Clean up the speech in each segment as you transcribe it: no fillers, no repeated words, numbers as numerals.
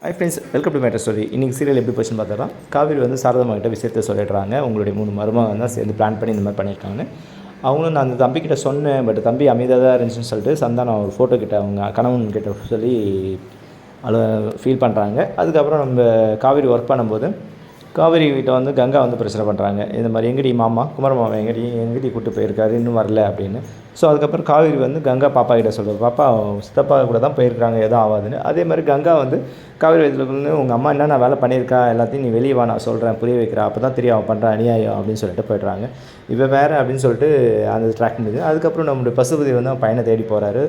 Hi friends, welcome to matter story. இன்றைக்கி serial எப்படி போச்சுன்னு பார்த்தா காவேரி வந்து சாரதம்மா கிட்ட விஷயத்தை சொல்லிடுறாங்க. உங்களுடைய 3 மருமகன் தான் சேர்ந்து பிளான் பண்ணி இந்த மாதிரி பண்ணியிருக்காங்க. அவங்களும் நான் அந்த தம்பிக்கிட்ட சொன்னேன், பட் தம்பி அமைதியாக தான் இருந்துச்சுன்னு சொல்லிட்டு சந்தானம் ஒரு ஃபோட்டோ கிட்ட அவங்க கணவன் கிட்ட சொல்லி ஃபீல் பண்ணுறாங்க. அதுக்கப்புறம் நம்ம காவேரி ஒர்க் பண்ணும்போது காவேரி கிட்ட வந்து கங்கா வந்து பிரச்சனை பண்ணுறாங்க. இந்த மாதிரி எங்கடி மாமா குமரமாமா எங்கடி கூப்பிட்டு போயிருக்காரு, இன்னும் வரல அப்படின்னு. ஸோ அதுக்கப்புறம் காவேரி வந்து கங்கா பாப்பா கிட்ட சொல்லுது, பாப்பா சித்தப்பா கூட தான் போயிருக்காங்க, எதுவும் ஆகாதுன்னு. அதே மாதிரி கங்கா வந்து காவேரி வயதில் உங்கள் அம்மா என்ன நான் வேலை பண்ணியிருக்கா, எல்லாத்தையும் நீ வெளியே வா, நான் சொல்கிறேன், புரிய வைக்கிறேன், அப்போ தான் தெரியும் அவன் பண்ணுற அநியாயம் அப்படின்னு சொல்லிட்டு போய்ட்றாங்க. இப்போ வேறு அப்படின்னு சொல்லிட்டு அந்த ட்ராக் முடியுது. அதுக்கப்புறம் நம்மளுடைய பசுபதி வந்து அவன் பையனை தேடி போகிறாரு.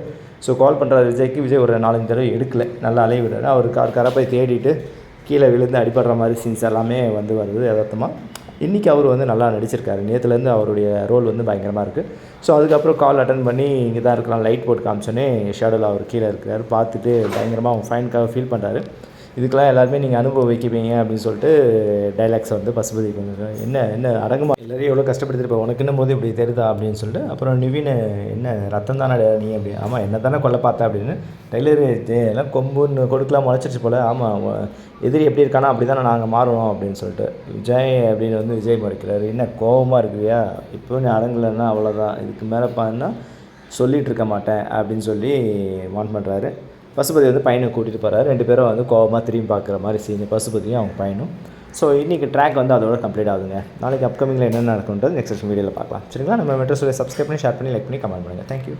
ஸோ கால் பண்ணுறாரு விஜய்க்கு. விஜய் ஒரு 4-5 தடவை எடுக்கலை, நல்லா அலைய விடுறாரு. அவர் காரை போய் தேடிட்டு கீழே விழுந்து அடிபடுற மாதிரி சீன்ஸ் எல்லாமே வந்து வருது யதார்த்தமாக. இன்றைக்கி அவர் வந்து நல்லா நடிச்சிருக்காரு. நேற்றுலேருந்து அவருடைய ரோல் வந்து பயங்கரமாக இருக்குது. ஸோ அதுக்கப்புறம் கால் அட்டன் பண்ணி இங்கே தான் இருக்கலாம் லைட் போட்டு காமிச்சோன்னே ஷேடோவில் அவர் கீழே இருக்கிறார். பார்த்துட்டு பயங்கரமாக அவங்க ஃபைனுக்காக ஃபீல் பண்ணுறாரு. இதுக்கெல்லாம் எல்லாருமே நீங்கள் அனுபவிக்குவீங்க அப்படின்னு சொல்லிட்டு டைலாக்ஸை வந்து பசுபதி கொஞ்சம் என்ன அடங்குமா எல்லோரையும் எவ்வளோ கஷ்டப்படுத்திருப்ப, உனக்குன்னும் போது இப்படி தெரியுதா அப்படின்னு சொல்லிட்டு. அப்புறம் நிவின் என்ன ரத்தம் தானே நீ அப்படி, ஆமாம் என்ன தானே கொல்ல பார்த்தா அப்படின்னு. டெய்லரு எல்லாம் கொம்புன்னு கொடுக்கலாம் முளைச்சிருச்சு போல், ஆமாம் எதிரி எப்படி இருக்கானா அப்படி தானே நாங்கள் மாறணும் அப்படின்னு சொல்லிட்டு விஜய் அப்படின்னு வந்து விஜய் மறைக்கிறாரு. என்ன கோபமாக இருக்குவியா, இப்போ நீ அடங்கலைன்னா அவ்வளோதான், இதுக்கு மேலே பாருன்னா சொல்லிகிட்டு இருக்க மாட்டேன் அப்படின்னு சொல்லி வான் பண்ணுறாரு. பசுபதி வந்து பையனை கூட்டிகிட்டு போகிறாரு. 2 பேரும் வந்து கோபமாக திரும்பி பார்க்குற மாதிரி சீன் பசுபதியும் அவங்க பையனும். ஸோ இன்றைக்கி ட்ராக் வந்து அதோட கம்ப்ளீட் ஆகுதுங்க. நாளைக்கு அப்கமிங்கில் என்ன நடக்குன்றது நெக்ஸ்ட் வீடியோவில் பார்க்கலாம். சரிங்களா? நம்ம மெட்ரோ ஸ்டோரியை சப்ஸ்கிரைப் பண்ணி ஷேர் பண்ணி லைக் பண்ணி கமெண்ட் பண்ணுங்கள். தேங்க்யூ.